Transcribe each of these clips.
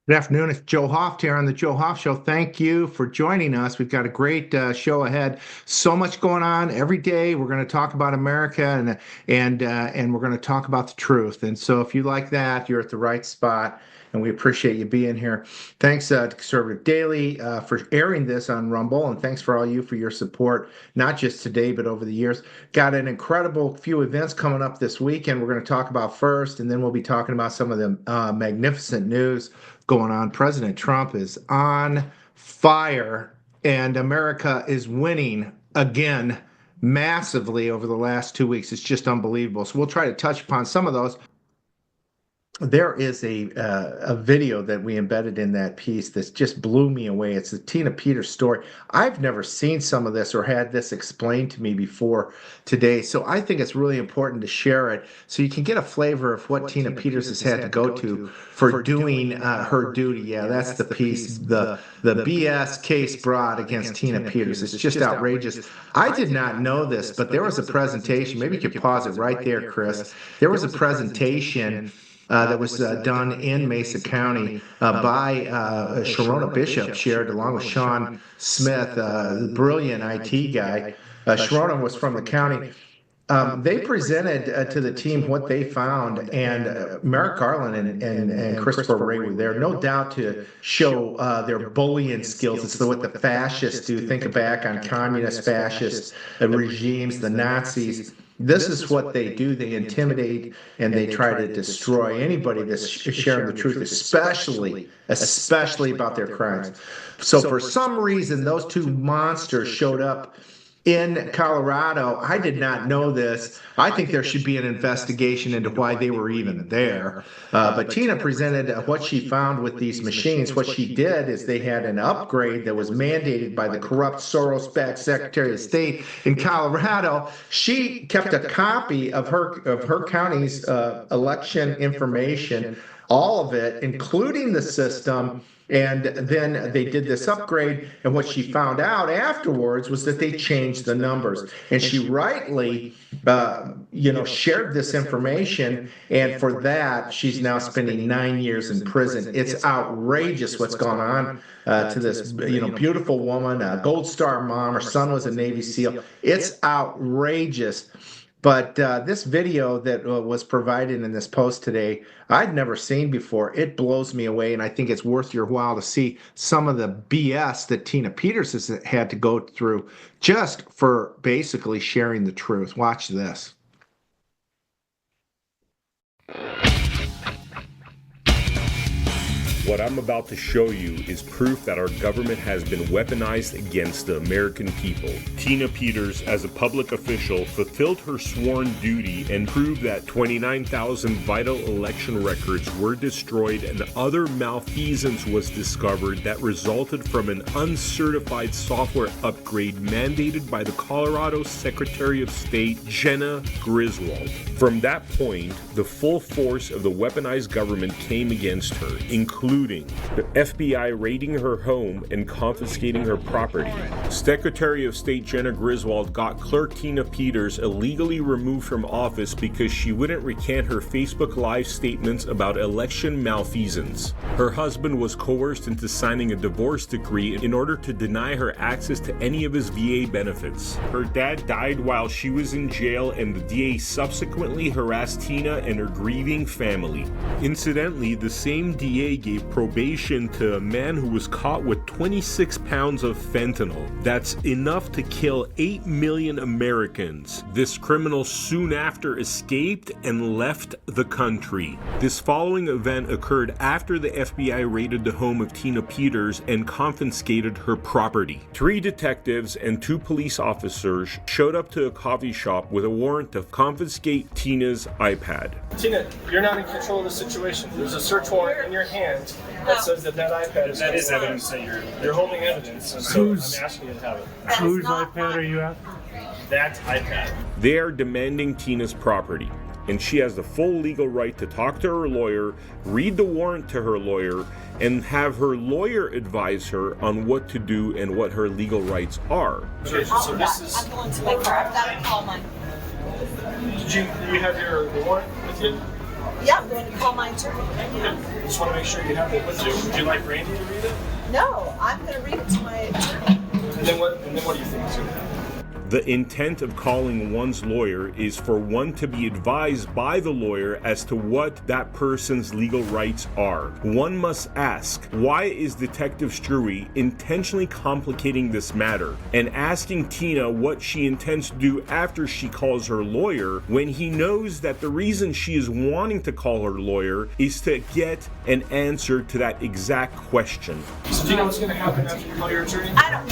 Good afternoon. It's Joe Hoft here on the Joe Hoft Show. Thank you for joining us. We've got a great show ahead. So much going on every day. We're going to talk about America and we're going to talk about the truth. And so, if you like that, you're at the right spot. And we appreciate you being here. Thanks to Conservative Daily for airing this on Rumble, and thanks for all you for your support, not just today but over the years. Got an incredible few events coming up this weekend. We're going to talk about first, and then we'll be talking about some of the magnificent news going on. President Trump is on fire, and America is winning again massively over the last 2 weeks. It's just unbelievable. So we'll try to touch upon some of those. There is a video that we embedded in that piece that just blew me away. It's the Tina Peters story. I've never seen some of this or had this explained to me before today, so I think it's really important to share it so you can get a flavor of what Tina Peters has had to go to for doing her duty. Yeah, that's the piece, the BS case brought against Tina Peters. It's just outrageous. I did not know this, but there was a presentation. Maybe you could pause it right there, Chris. There was a presentation that was done in Mesa County by Sharona Bishop, shared along with Sean Smith, the brilliant IT guy. Sharona was from the county. They presented to the team what they found, and Merrick Garland and Christopher Wray were there, no doubt to show their bullying skills. It's what the fascists do. Think back on communist fascist regimes, the Nazis. This is what they do. They intimidate and they try to destroy anybody that's sharing the truth, especially about their crimes. So for some reason, those two monsters showed up in Colorado. I did not know this. I think there should be an investigation into why they were even there. But Tina presented what she found with these machines. What she did is they had an upgrade that was mandated by the corrupt Soros-backed Secretary of State in Colorado. She kept a copy of her county's election information, all of it, including the system. And then they did this upgrade, and what she found out afterwards was that they changed the numbers. And she rightly, shared this information, and for that, she's now spending 9 years in prison. It's outrageous what's gone on to this, beautiful woman, a Gold Star mom. Her son was a Navy SEAL. It's outrageous. But this video that was provided in this post today, I'd never seen before. It blows me away, and I think it's worth your while to see some of the BS that Tina Peters has had to go through just for basically sharing the truth. Watch this. What I'm about to show you is proof that our government has been weaponized against the American people. Tina Peters, as a public official, fulfilled her sworn duty and proved that 29,000 vital election records were destroyed and other malfeasance was discovered that resulted from an uncertified software upgrade mandated by the Colorado Secretary of State, Jena Griswold. From that point, the full force of the weaponized government came against her, including the FBI raiding her home and confiscating her property. Secretary of State Jena Griswold got Clerk Tina Peters illegally removed from office because she wouldn't recant her Facebook Live statements about election malfeasance. Her husband was coerced into signing a divorce decree in order to deny her access to any of his VA benefits. Her dad died while she was in jail, and the DA subsequently harassed Tina and her grieving family. Incidentally, the same DA gave probation to a man who was caught with 26 pounds of fentanyl. That's enough to kill 8 million Americans. This criminal soon after escaped and left the country. This following event occurred after the FBI raided the home of Tina Peters and confiscated her property. 3 detectives and 2 police officers showed up to a coffee shop with a warrant to confiscate Tina's iPad. Tina, you're not in control of the situation. There's a search warrant in your hand that says that iPad is evidence that you're holding evidence. And so I'm asking you to have it. Whose iPad are you at? That iPad. They are demanding Tina's property, and she has the full legal right to talk to her lawyer, read the warrant to her lawyer, and have her lawyer advise her on what to do and what her legal rights are. Okay, so this is... I'm going to my car. I've got a Coleman. Did you have the warrant with you? Yeah, I'm going to call my attorney. I just want to make sure you have it with you. Would you like Randy to read it? No, I'm going to read it to my attorney. And then what do you think is going to happen? The intent of calling one's lawyer is for one to be advised by the lawyer as to what that person's legal rights are. One must ask, why is Detective Struy intentionally complicating this matter and asking Tina what she intends to do after she calls her lawyer when he knows that the reason she is wanting to call her lawyer is to get an answer to that exact question. So do you know what's going to happen after you call your attorney?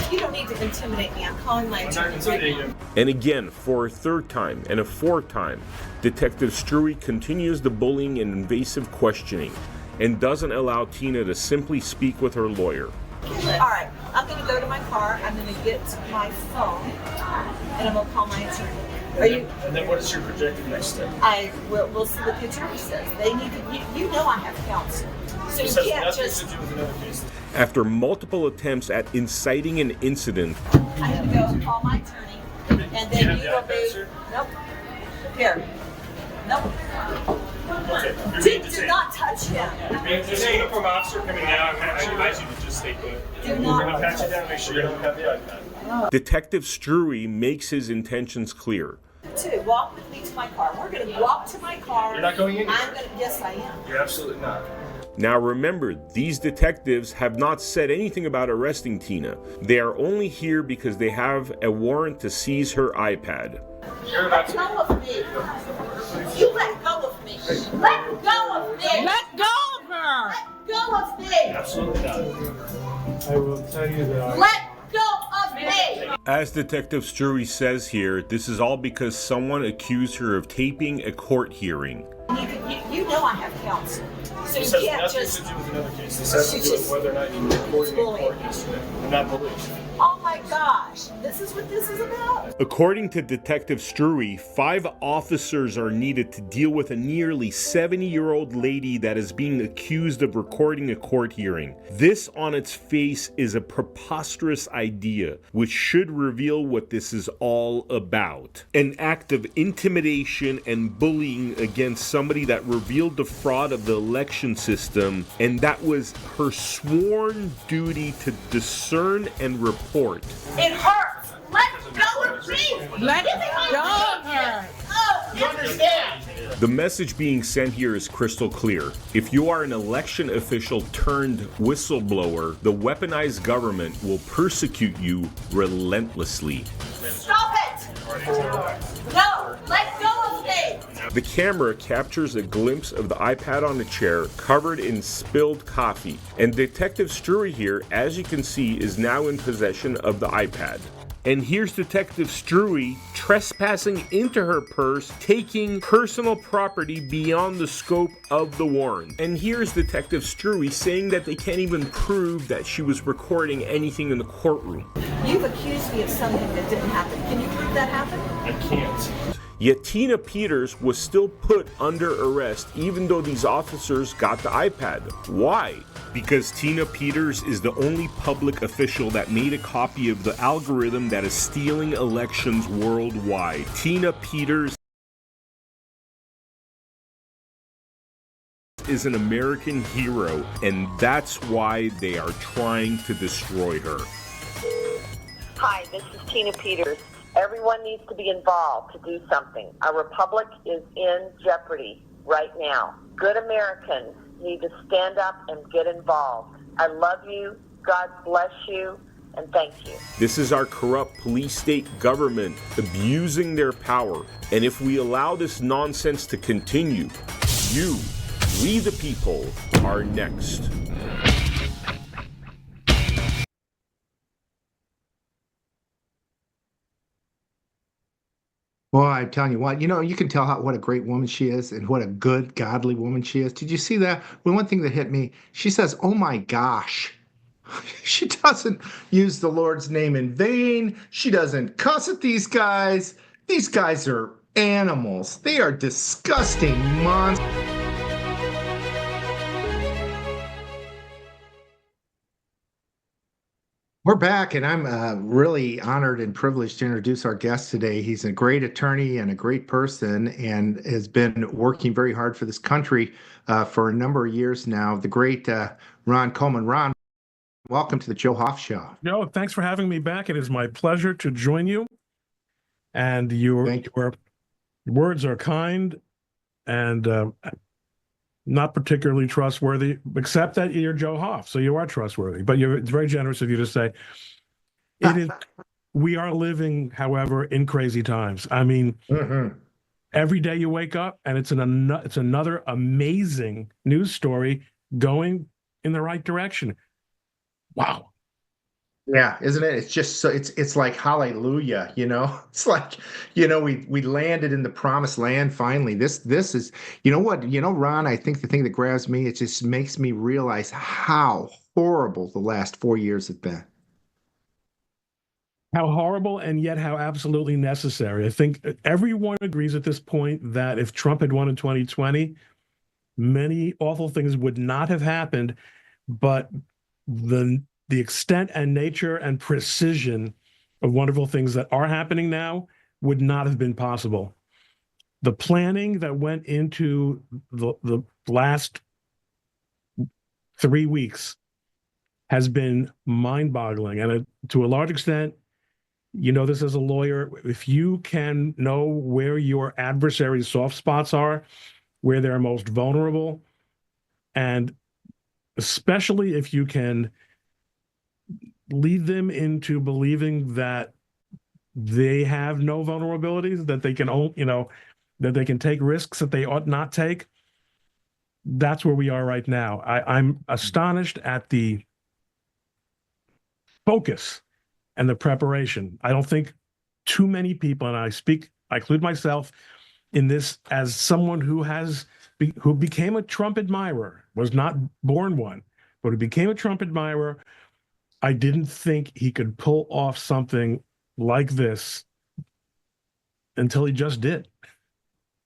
You don't need to intimidate me. I'm calling my attorney right now. And again, for a third time and a fourth time, Detective Struy continues the bullying and invasive questioning and doesn't allow Tina to simply speak with her lawyer. All right, I'm going to go to my car. I'm going to get my phone, and I'm going to call my attorney. And then what is your projected next step? We'll see what the attorney says. They need to. You know I have counsel, so This you has can't nothing just. to do with another case. After multiple attempts at inciting an incident, I have to go and call my attorney, and Do you then have you the will iPad, be. sir? Nope. Here. Nope. Okay. You're being Do detained. not touch him. There's a uniform officer coming down. I advise you to just stay put. Do We're not going to pat you down, make sure you don't have the iPad. Detective Struy makes his intentions clear. To walk with me to my car. We're going to walk to my car. You're not going anywhere. Yes, I am. You're absolutely not. Now remember, these detectives have not said anything about arresting Tina. They are only here because they have a warrant to seize her iPad. You're about Let to. go of me. You let go of me. Let go of me. Let go of her! Let go of me. Absolutely not. I will tell you that Let go of me. As Detective Struy says here, this is all because someone accused her of taping a court hearing. You know I have counsel, so This you has can't nothing just. to do with another case. This has to do with whether or not you were recording in court yesterday. I'm not bullying. Oh my gosh, this is what this is about. According to Detective Struy, 5 officers are needed to deal with a nearly 70-year-old lady that is being accused of recording a court hearing. This on its face is a preposterous idea, which should reveal what this is all about. An act of intimidation and bullying against somebody that revealed the fraud of the election system, and that was her sworn duty to discern and report. It hurts. Let go of me. Let Give me my go of her! Oh, you understand? The message being sent here is crystal clear. If you are an election official turned whistleblower, the weaponized government will persecute you relentlessly. Stop it. No, let go of me. The camera captures a glimpse of the iPad on the chair covered in spilled coffee, and Detective Struy here, as you can see, is now in possession of the iPad. And here's Detective Struy trespassing into her purse, taking personal property beyond the scope of the warrant. And here's Detective Struy saying that they can't even prove that she was recording anything in the courtroom. You've accused me of something that didn't happen. Can you prove that happened? I can't. Yet Tina Peters was still put under arrest even though these officers got the iPad. Why? Because Tina Peters is the only public official that made a copy of the algorithm that is stealing elections worldwide. Tina Peters is an American hero, and that's why they are trying to destroy her. Hi, this is Tina Peters. Everyone needs to be involved to do something. Our republic is in jeopardy right now. Good Americans need to stand up and get involved. I love you. God bless you. And thank you. This is our corrupt police state government abusing their power. And if we allow this nonsense to continue, we the people, are next. Well, I'm telling you what, you can tell what a great woman she is and what a good, godly woman she is. Did you see that? Well, one thing that hit me, she says, oh my gosh. She doesn't use the Lord's name in vain. She doesn't cuss at these guys. These guys are animals. They are disgusting monsters. We're back, and I'm really honored and privileged to introduce our guest today. He's a great attorney and a great person, and has been working very hard for this country for a number of years now. The great Ron Coleman. Ron, welcome to the Joe Hoft Show. No, thanks for having me back. It is my pleasure to join you. And Thank your words are kind and not particularly trustworthy, except that you're Joe Hoft, so you are trustworthy. But it's very generous of you to say it is. We are living, however, in crazy times. I mean, Mhm. every day you wake up and it's another amazing news story going in the right direction. Wow. Yeah, isn't it? It's just so it's like hallelujah, you know? It's like, we landed in the promised land finally. This is, you know what, Ron, I think the thing that grabs me, it just makes me realize how horrible the last 4 years have been. How horrible and yet how absolutely necessary. I think everyone agrees at this point that if Trump had won in 2020, many awful things would not have happened, but the extent and nature and precision of wonderful things that are happening now would not have been possible. The planning that went into the last 3 weeks has been mind-boggling, and to a large extent, you know this as a lawyer, if you can know where your adversary's soft spots are, where they're most vulnerable, and especially if you can lead them into believing that they have no vulnerabilities, that they can that they can take risks that they ought not take. That's where we are right now. I'm astonished at the focus and the preparation. I don't think too many people, and I include myself in this as someone who became a Trump admirer, was not born one, but who became a Trump admirer. I didn't think he could pull off something like this until he just did.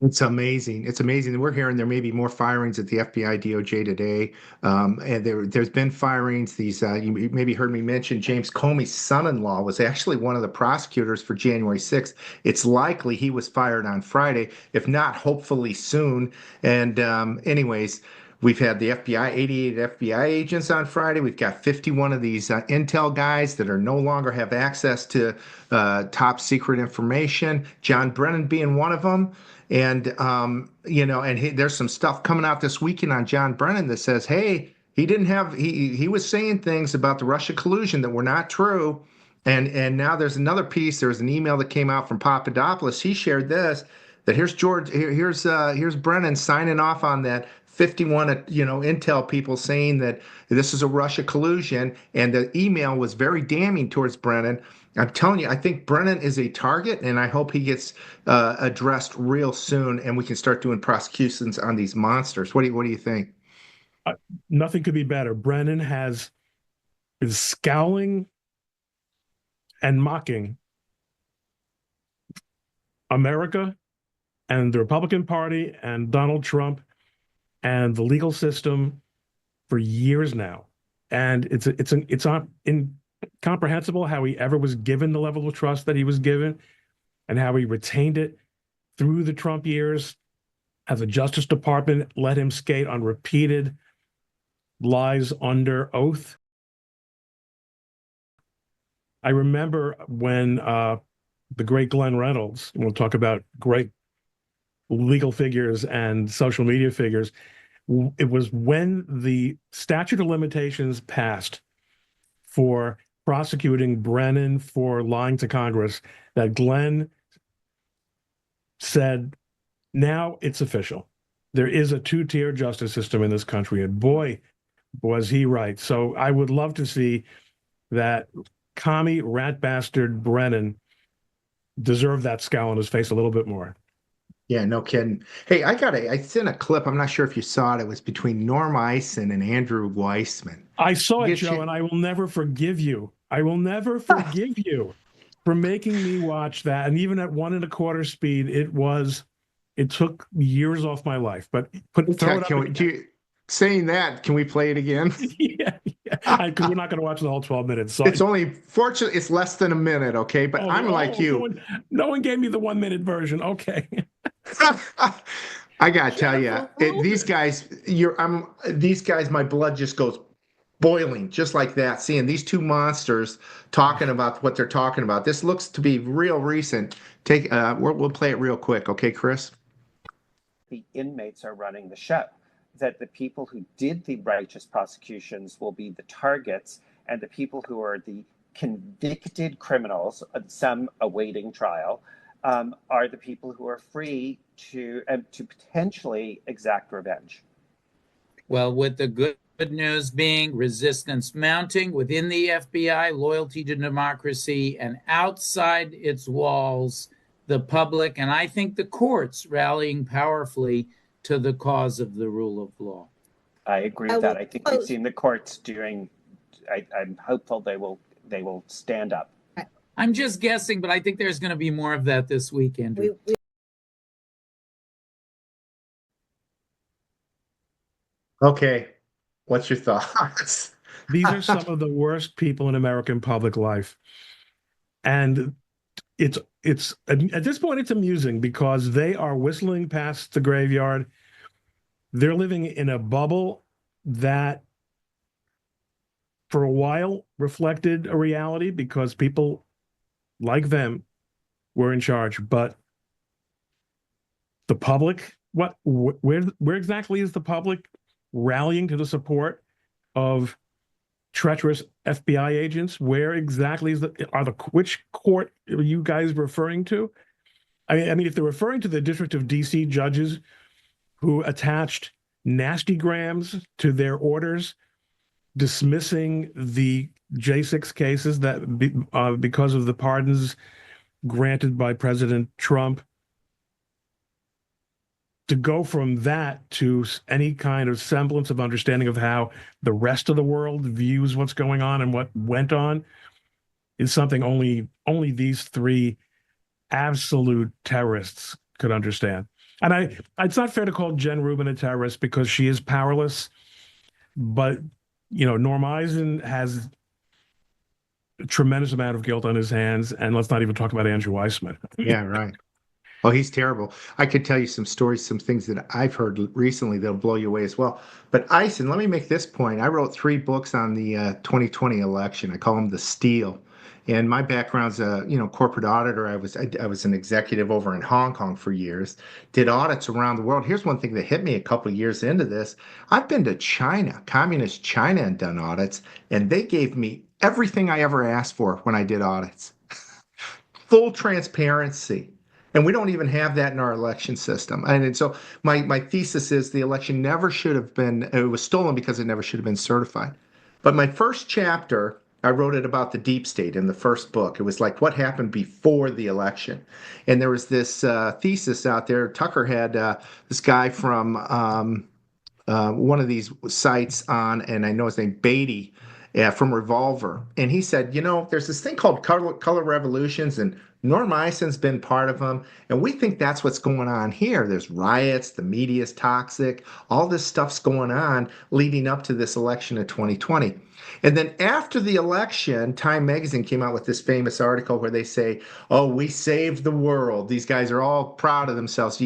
It's amazing. It's amazing. We're hearing there may be more firings at the FBI DOJ today. And there's been firings. You maybe heard me mention James Comey's son-in-law was actually one of the prosecutors for January 6th. It's likely he was fired on Friday, if not, hopefully soon. And anyways, we've had the FBI, 88 FBI agents on Friday. We've got 51 of these intel guys that are no longer have access to top secret information. John Brennan being one of them. And there's some stuff coming out this weekend on John Brennan that says, hey, he was saying things about the Russia collusion that were not true. And now there's another piece. There's an email that came out from Papadopoulos. He shared this, that here's Brennan signing off on that 51 intel people saying that this is a Russia collusion, and the email was very damning towards Brennan. I'm telling you, I think Brennan is a target, and I hope he gets addressed real soon, and we can start doing prosecutions on these monsters. What do you think? Nothing could be better. Brennan is scowling and mocking America and the Republican Party and Donald Trump and the legal system for years now. And it's incomprehensible how he ever was given the level of trust that he was given and how he retained it through the Trump years, how the Justice Department let him skate on repeated lies under oath. I remember when the great Glenn Reynolds, we'll talk about great legal figures and social media figures, it was when the statute of limitations passed for prosecuting Brennan for lying to Congress that Glenn said, now it's official. There is a two-tier justice system in this country, and boy, was he right. So I would love to see that commie rat bastard Brennan deserve that scowl on his face a little bit more. Yeah, no kidding. Hey, I sent a clip. I'm not sure if you saw it. It was between Norm Eisen and Andrew Weissman. I saw it, Joe, and I will never forgive you. I will never forgive you for making me watch that. And even at 1.25 speed, it took years off my life. But throw it up again. Saying that, can we play it again? Yeah. Because we're not going to watch the whole 12 minutes. So It's only fortunate it's less than a minute, okay? But I'm like you. no one gave me the 1 minute version. Okay. I gotta tell you, Jennifer Rubin. these guys, my blood just goes boiling just like that. Seeing these two monsters talking about what they're talking about. This looks to be real recent. We'll play it real quick, okay, Chris? The inmates are running the show, that the people who did the righteous prosecutions will be the targets, and the people who are the convicted criminals, some awaiting trial, are the people who are free to potentially exact revenge. Well, with the good news being resistance mounting within the FBI, loyalty to democracy, and outside its walls, the public, and I think the courts rallying powerfully to the cause of the rule of law. I agree with that. I think we've seen the courts doing. I'm hopeful they will stand up. I'm just guessing, but I think there's going to be more of that this week, Andrew. Okay. What's your thoughts? These are some of the worst people in American public life. And it's at this point, it's amusing because they are whistling past the graveyard. They're living in a bubble that for a while reflected a reality because people like them were in charge. But the public, where exactly is the public rallying to the support of treacherous FBI agents? Where exactly which court are you guys referring to? I mean, if they're referring to the District of DC judges who attached nasty grams to their orders, dismissing the J6 cases because of the pardons granted by President Trump, to go from that to any kind of semblance of understanding of how the rest of the world views what's going on and what went on is something only these three absolute terrorists could understand. And it's not fair to call Jen Rubin a terrorist because she is powerless, but Norm Eisen has a tremendous amount of guilt on his hands, and let's not even talk about Andrew Weissman. Yeah, right. Oh, he's terrible. I could tell you some stories, some things that I've heard recently that'll blow you away as well. But Eisen, let me make this point. I wrote 3 books on the 2020 election. I call them The Steal. And my background's a corporate auditor. I was an executive over in Hong Kong for years, did audits around the world. Here's one thing that hit me a couple of years into this. I've been to China, communist China, and done audits, and they gave me everything I ever asked for when I did audits. Full transparency. And we don't even have that in our election system. And so my thesis is the election never should have been, it was stolen because it never should have been certified. But my first chapter, I wrote it about the deep state in the first book. It was like what happened before the election. And there was this thesis out there. Tucker had this guy from one of these sites on, and I know his name, Beatty, from Revolver. And he said, there's this thing called color revolutions, and Norm Eisen's been part of them. And we think that's what's going on here. There's riots, the media's toxic, all this stuff's going on leading up to this election of 2020. And then after the election, Time Magazine came out with this famous article where they say, oh, we saved the world. These guys are all proud of themselves.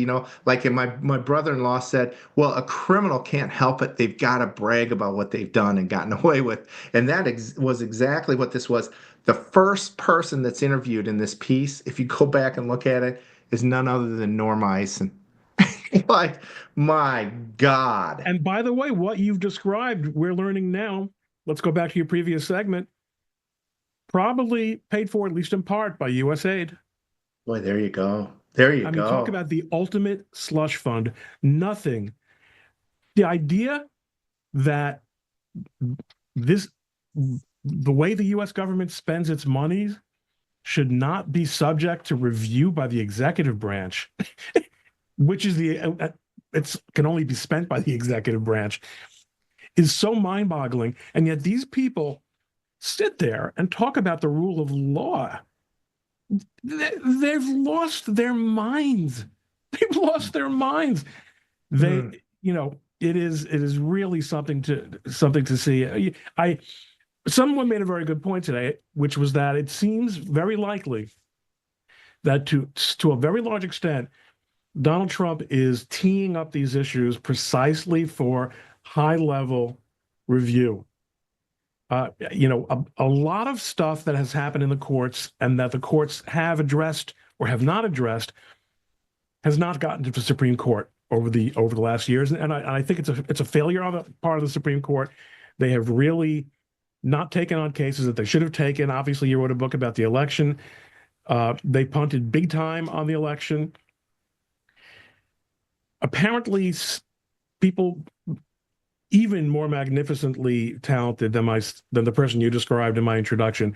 Like my brother-in-law said, well, a criminal can't help it. They've got to brag about what they've done and gotten away with. And that was exactly what this was. The first person that's interviewed in this piece, if you go back and look at it, is none other than Norm Eisen. Like, my God. And by the way, what you've described, we're learning now, let's go back to your previous segment, probably paid for, at least in part, by U.S. aid. Boy, there you go. There you go. I mean, talk about the ultimate slush fund. Nothing. The idea that the way the U.S. government spends its money should not be subject to review by the executive branch, which is it can only be spent by the executive branch, is so mind-boggling. And yet these people sit there and talk about the rule of law. They've lost their minds. They've lost their minds. it is really something to see. Someone made a very good point today, which was that it seems very likely that to a very large extent, Donald Trump is teeing up these issues precisely for high level review. A lot of stuff that has happened in the courts and that the courts have addressed or have not addressed has not gotten to the Supreme Court over the last years, and I think it's a failure on the part of the Supreme Court. They have really not taken on cases that they should have taken. Obviously, you wrote a book about the election. They punted big time on the election. Apparently, people even more magnificently talented than the person you described in my introduction,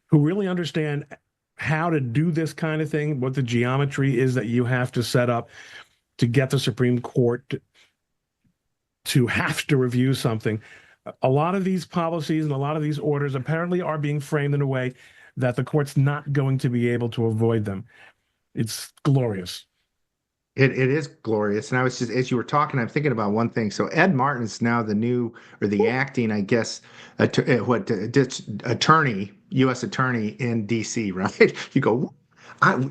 who really understand how to do this kind of thing, what the geometry is that you have to set up to get the Supreme Court to have to review something. A lot of these policies and a lot of these orders apparently are being framed in a way that the court's not going to be able to avoid them. It's glorious. It is glorious. And I was just, as you were talking, I'm thinking about one thing. So Ed Martin's now the new, or the acting, I guess, attorney, U.S. attorney in D.C., right? You go,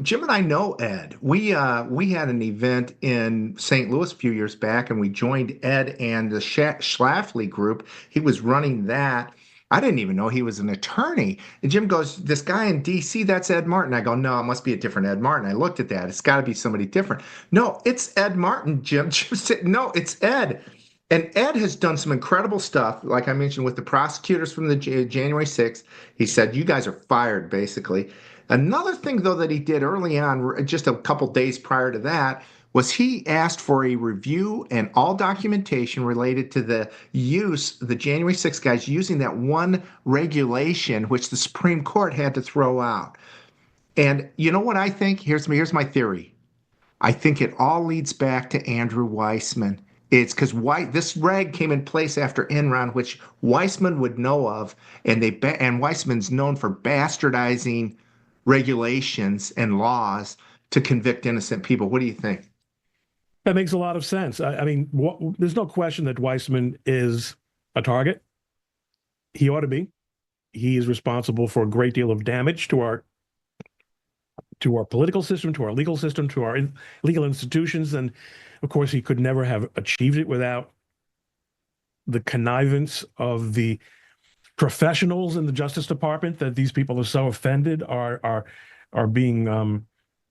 Jim and I know Ed. We had an event in St. Louis a few years back, and we joined Ed and the Schlafly group. He was running that. I didn't even know he was an attorney. And Jim goes, this guy in D.C., that's Ed Martin. I go, no, it must be a different Ed Martin. I looked at that. It's got to be somebody different. No, it's Ed Martin, Jim. Jim said, no, it's Ed. And Ed has done some incredible stuff, like I mentioned, with the prosecutors from the January 6th. He said, you guys are fired, basically. Another thing, though, that he did early on, just a couple days prior to that, was he asked for a review and all documentation related to the January 6th guys using that one regulation, which the Supreme Court had to throw out. And you know what I think? Here's my theory. I think it all leads back to Andrew Weissman. It's because this reg came in place after Enron, which Weissman would know of, and Weissman's known for bastardizing regulations and laws to convict innocent people. What do you think? That makes a lot of sense. I mean, there's no question that Weissman is a target. He ought to be. He is responsible for a great deal of damage to our political system, to our legal system, to our legal institutions. And of course, he could never have achieved it without the connivance of the professionals in the Justice Department, that these people are so offended are being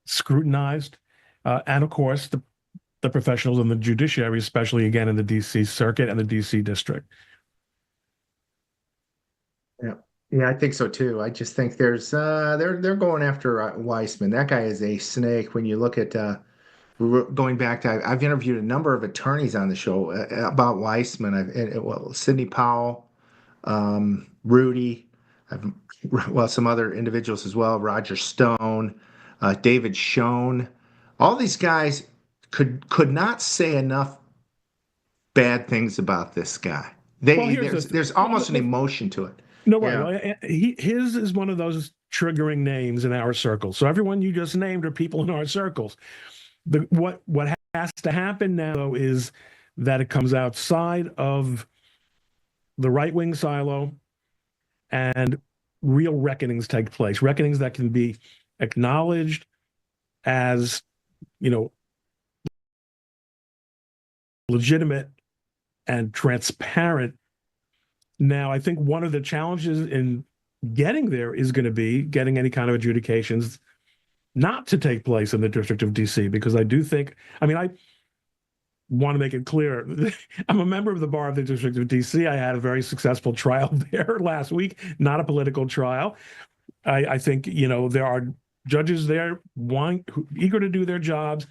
scrutinized. And of course, the professionals in the judiciary, especially again in the D.C. Circuit and the D.C. District. Yeah, I think so too. I just think there's they're going after Weissman. That guy is a snake. When you look at going back to, I've interviewed a number of attorneys on the show about Weissman. Sidney Powell, Rudy, some other individuals as well. Roger Stone, David Schoen. All these guys could not say enough bad things about this guy. There's almost an emotion to it. No, right. Yeah. His is one of those triggering names in our circles. So everyone you just named are people in our circles. What has to happen now is that it comes outside of the right-wing silo and real reckonings take place. Reckonings that can be acknowledged as, legitimate and transparent. Now, I think one of the challenges in getting there is going to be getting any kind of adjudications not to take place in the District of D.C., because I want to make it clear, I'm a member of the bar of the District of D.C. I had a very successful trial there last week, not a political trial. I think, there are judges there eager to do their jobs,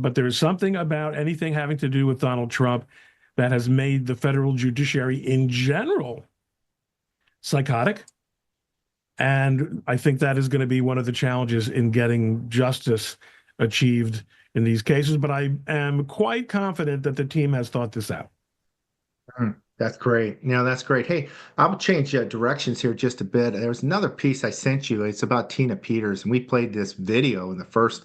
but there's something about anything having to do with Donald Trump that has made the federal judiciary in general psychotic. And I think that is going to be one of the challenges in getting justice achieved in these cases. But I am quite confident that the team has thought this out. That's great. That's great. Hey, I'll change directions here just a bit. There was another piece I sent you. It's about Tina Peters, and we played this video in the first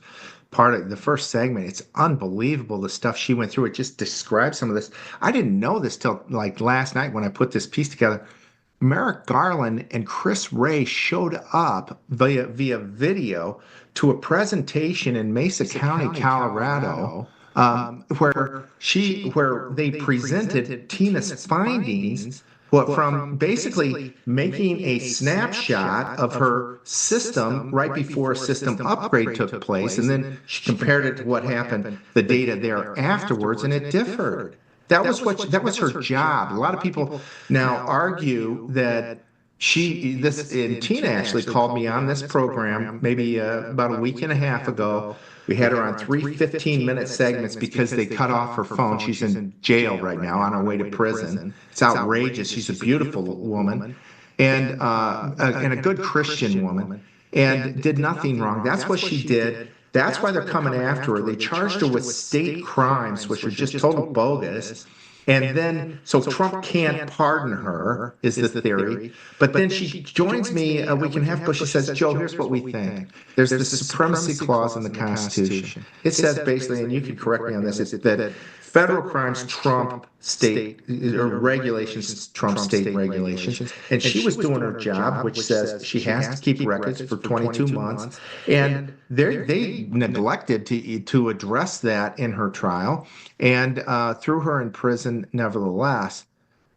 part of the first segment. It's unbelievable the stuff she went through. It just describes some of this. I didn't know this till like last night when I put this piece together. Merrick Garland and Chris Ray showed up via video to a presentation in Mesa County, Colorado, where they presented Tina's findings, from basically making a snapshot of her system right before a system upgrade took place, and then she compared it to what happened, the data there afterwards, and it differed. That was her job. A lot of people now argue that and Tina actually called me on this program maybe about a week and a half ago. We had her on three 15-minute segments because they cut off her phone. She's in jail right now on her way to prison. It's outrageous. She's a beautiful woman and a good Christian woman, and did nothing wrong. That's what she did. That's why they're coming after her. They charged her with state crimes, which are just total bogus. And then, so Trump can't pardon her, is the theory. But then she joins me a week and a half ago. She says, Joe, here's what we think. There's the supremacy clause in the Constitution. It says basically, and you can correct me on this, that federal crimes trump state or regulations trump state regulations. And she was doing her job, which says she has to keep records for 22 months. And they neglected to address that in her trial and threw her in prison nevertheless.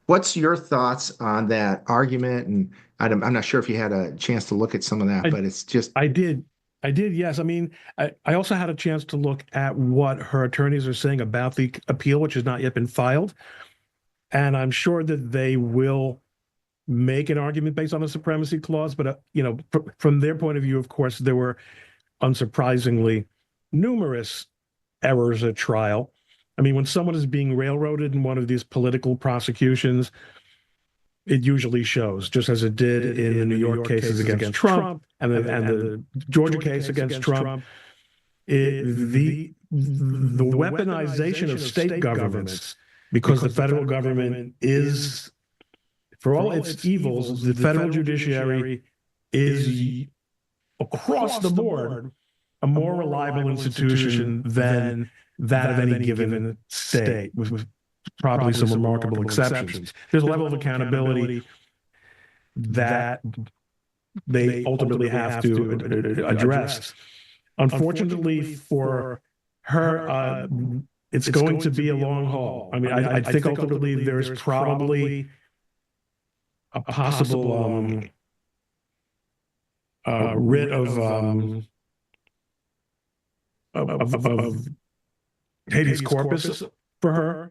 What's your thoughts on that argument? And I'm not sure if you had a chance to look at some of that, but it's just. I did, yes. I mean, I also had a chance to look at what her attorneys are saying about the appeal, which has not yet been filed. And I'm sure that they will make an argument based on the supremacy clause. But, from their point of view, of course, there were unsurprisingly numerous errors at trial. I mean, when someone is being railroaded in one of these political prosecutions, it usually shows, just as it did in the New York cases against Trump and the Georgia case against Trump. The weaponization of state governments, because the federal government is, for all its evils, the federal judiciary is across the board a more reliable institution than that of any given state, with probably some remarkable exceptions. There's a level of accountability that they ultimately have to address. Unfortunately for her, it's going to be a long haul. I mean, I think ultimately there's probably a possible writ of habeas corpus for her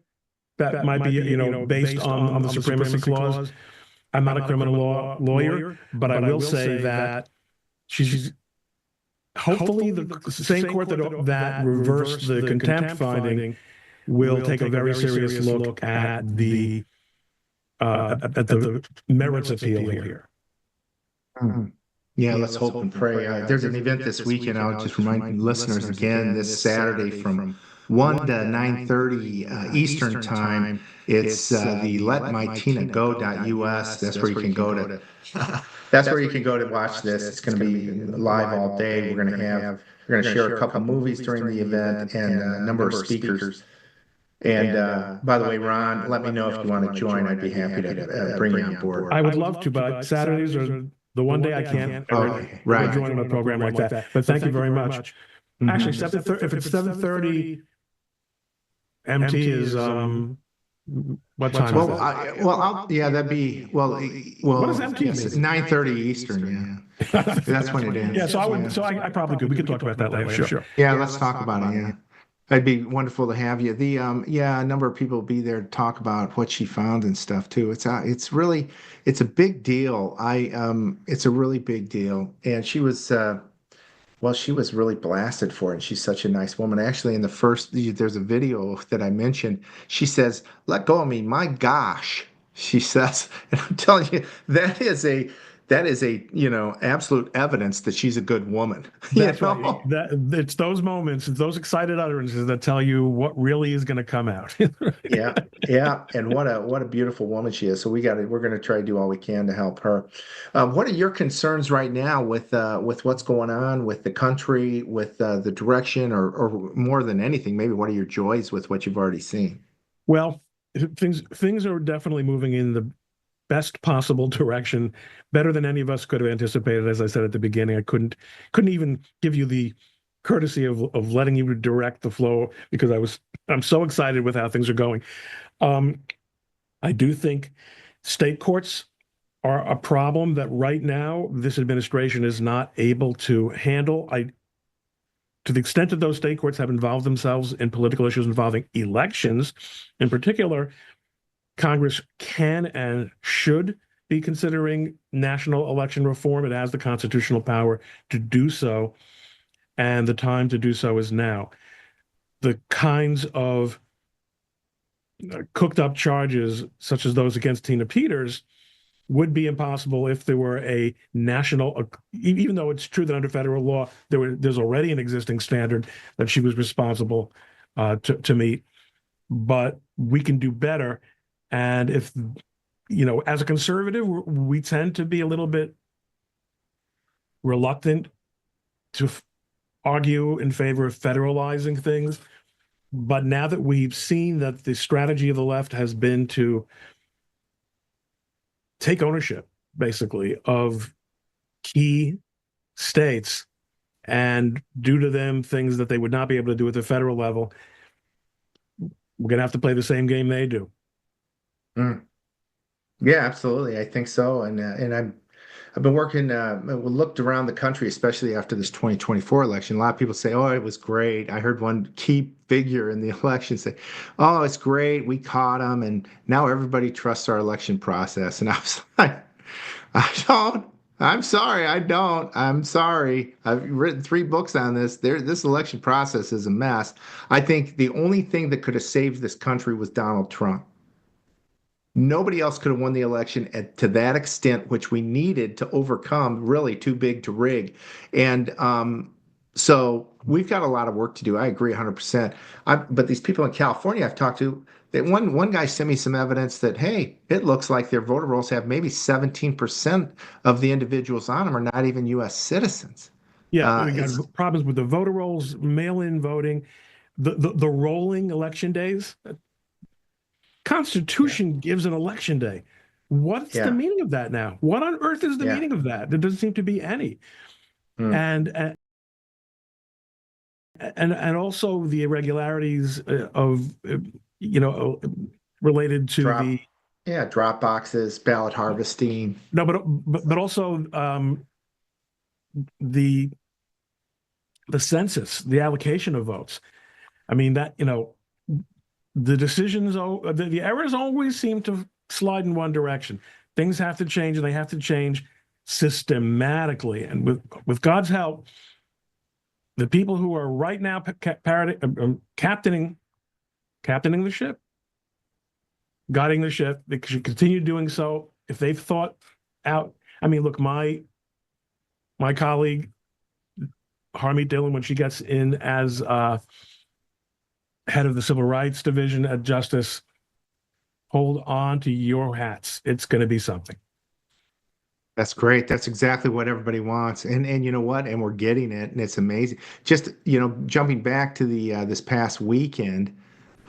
that might be, based on the supremacy clause. I'm not a criminal law lawyer, but I will say that she's hopefully the same court that reversed the contempt finding will take a very serious look at the merits appeal here. Mm-hmm. Yeah, let's hope and pray. There's an event this weekend. I'll just remind listeners again, this Saturday from 1 to 9:30 Eastern time. It's the letmytinago.us. That's where you can go to. That's where you can go to watch this. It's going to be live all day. We're going to share a couple movies during the event and a number of speakers. And by the way, Ron, let me know if you want to join. I'd be happy to bring you on board. I would love to, but Saturdays are the one day I can't. Right. Join a program like that. But thank you very much. Mm-hmm. Actually, if it's 7:30 MT is what time? That'd be what is MT? Yes, 9:30 Eastern. Yeah, that's when it ends. Yeah, so I would. So I probably could. We could talk about that later. Sure. Yeah, let's talk about it. Yeah. It'd be wonderful to have you. A number of people will be there to talk about what she found and stuff too. It's a big deal. It's a really big deal. And she was, she was really blasted for it. And she's such a nice woman. Actually, in the first, there's a video that I mentioned. She says, "Let go of me, my gosh," she says. And I'm telling you, that is a, absolute evidence that she's a good woman. That's right. It's those moments, it's those excited utterances that tell you what really is going to come out. Yeah, yeah, and what a beautiful woman she is. So we're gonna try to do all we can to help her. What are your concerns right now with what's going on with the country, with the direction, or more than anything, maybe what are your joys with what you've already seen? Well, things are definitely moving in the best possible direction, better than any of us could have anticipated. As I said at the beginning, I couldn't even give you the courtesy of letting you direct the flow because I'm so excited with how things are going. I do think state courts are a problem that right now this administration is not able to handle. To the extent that those state courts have involved themselves in political issues involving elections, in particular, Congress can and should be considering national election reform. It has the constitutional power to do so, and the time to do so is now. The kinds of cooked up charges, such as those against Tina Peters, would be impossible if there were a national, even though it's true that under federal law, there's already an existing standard that she was responsible to meet. But we can do better. And if, as a conservative, we tend to be a little bit reluctant to argue in favor of federalizing things. But now that we've seen that the strategy of the left has been to take ownership, basically, of key states and do to them things that they would not be able to do at the federal level, we're going to have to play the same game they do. Mm. Yeah, absolutely. I think so. And I've been working, we looked around the country, especially after this 2024 election. A lot of people say, oh, it was great. I heard one key figure in the election say, oh, it's great. We caught them. And now everybody trusts our election process. And I was like, I don't. I'm sorry. I don't. I'm sorry. I've written 3 books on this. This election process is a mess. I think the only thing that could have saved this country was Donald Trump. Nobody else could have won the election to that extent, which we needed to overcome really too big to rig. And so we've got a lot of work to do. I agree 100%. But these people in California I've talked to, that one guy sent me some evidence that, hey, it looks like their voter rolls have maybe 17% of the individuals on them are not even U.S. citizens. Yeah, we got problems with the voter rolls, mail-in voting, the rolling election days. Constitution gives an election day. What's the meaning of that now? What on earth is the meaning of that? There doesn't seem to be any. And also the irregularities of related to drop boxes, ballot harvesting. No, but also the census, the allocation of votes. I mean that the decisions, the errors always seem to slide in one direction. Things have to change, and they have to change systematically. And with God's help, the people who are right now captaining the ship, guiding the ship, they should continue doing so. If they've thought out, I mean, look, my colleague Harmeet Dillon, when she gets in as head of the Civil Rights Division at Justice, hold on to your hats. It's going to be something. That's great. That's exactly what everybody wants. And you know what? And we're getting it, and it's amazing. Just, jumping back to the this past weekend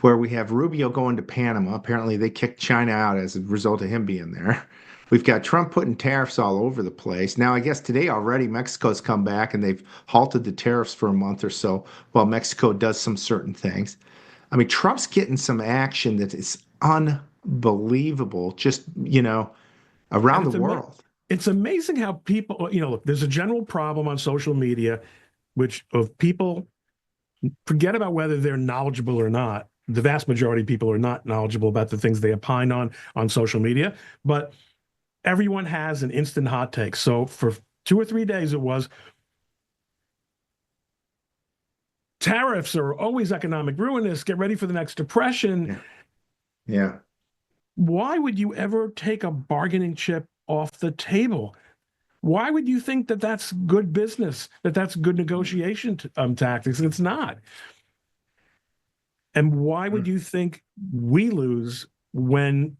where we have Rubio going to Panama. Apparently they kicked China out as a result of him being there. We've got Trump putting tariffs all over the place. Now, I guess today already Mexico's come back and they've halted the tariffs for a month or so while Mexico does some certain things. I mean, Trump's getting some action that is unbelievable, just, around the world. It's amazing how people, look, there's a general problem on social media, of people forget about whether they're knowledgeable or not. The vast majority of people are not knowledgeable about the things they opine on social media, but everyone has an instant hot take. So for 2 or 3 days, it was tariffs are always economic ruinous. Get ready for the next depression. Yeah. Why would you ever take a bargaining chip off the table? Why would you think that that's good business, that that's good negotiation tactics? It's not. And why would you think we lose when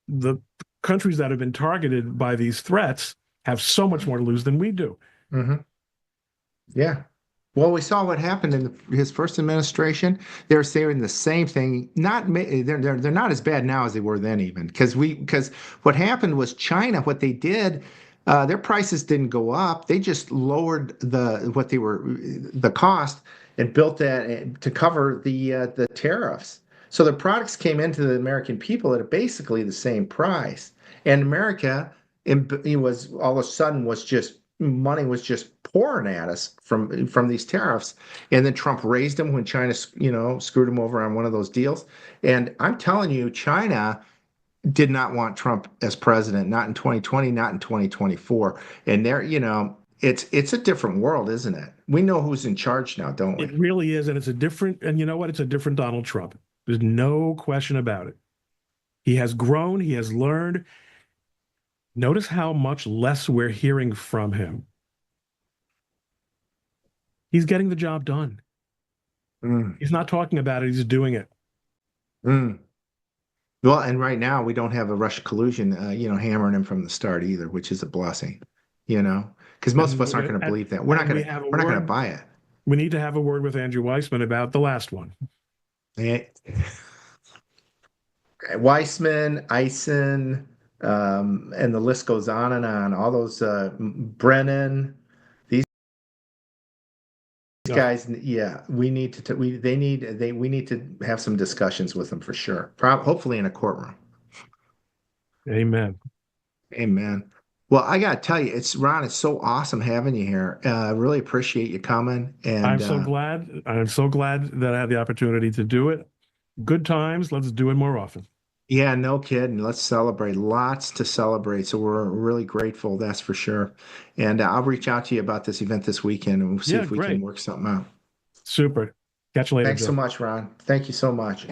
the countries that have been targeted by these threats have so much more to lose than we do? Mm-hmm. Yeah. Well, we saw what happened in his first administration. They're saying the same thing. They're not as bad now as they were then, even because what happened was China. What they did, their prices didn't go up. They just lowered the cost and built that to cover the tariffs. So the products came into the American people at basically the same price, and America, it was all of a sudden was just money was just pouring at us from these tariffs, and then Trump raised them when China, screwed him over on one of those deals. And I'm telling you, China did not want Trump as president, not in 2020, not in 2024. And it's a different world, isn't it? We know who's in charge now, don't we? It really is, and and you know what? It's a different Donald Trump. There's no question about it. He has grown, he has learned. Notice how much less we're hearing from him. He's getting the job done. He's not talking about it, he's doing it. Well, and right now we don't have a Russia collusion, hammering him from the start either, which is a blessing, because most of us aren't going to believe that. We're not going to buy it. We need to have a word with Andrew Weissman about the last one. Weissman, Eisen, and the list goes on and on. All those Brennan, these guys, yeah, we need to we need to have some discussions with them for sure. Hopefully in a courtroom. Amen. Amen. Well, I gotta tell you, Ron, it's so awesome having you here. I really appreciate you coming. And I'm so glad that I had the opportunity to do it. Good times. Let's do it more often. Yeah, no kidding. Let's celebrate. Lots to celebrate. So we're really grateful, that's for sure. And I'll reach out to you about this event this weekend, and we'll see if we can work something out. Super. Catch you later, Thanks Joe. so much, Ron. Thank you so much.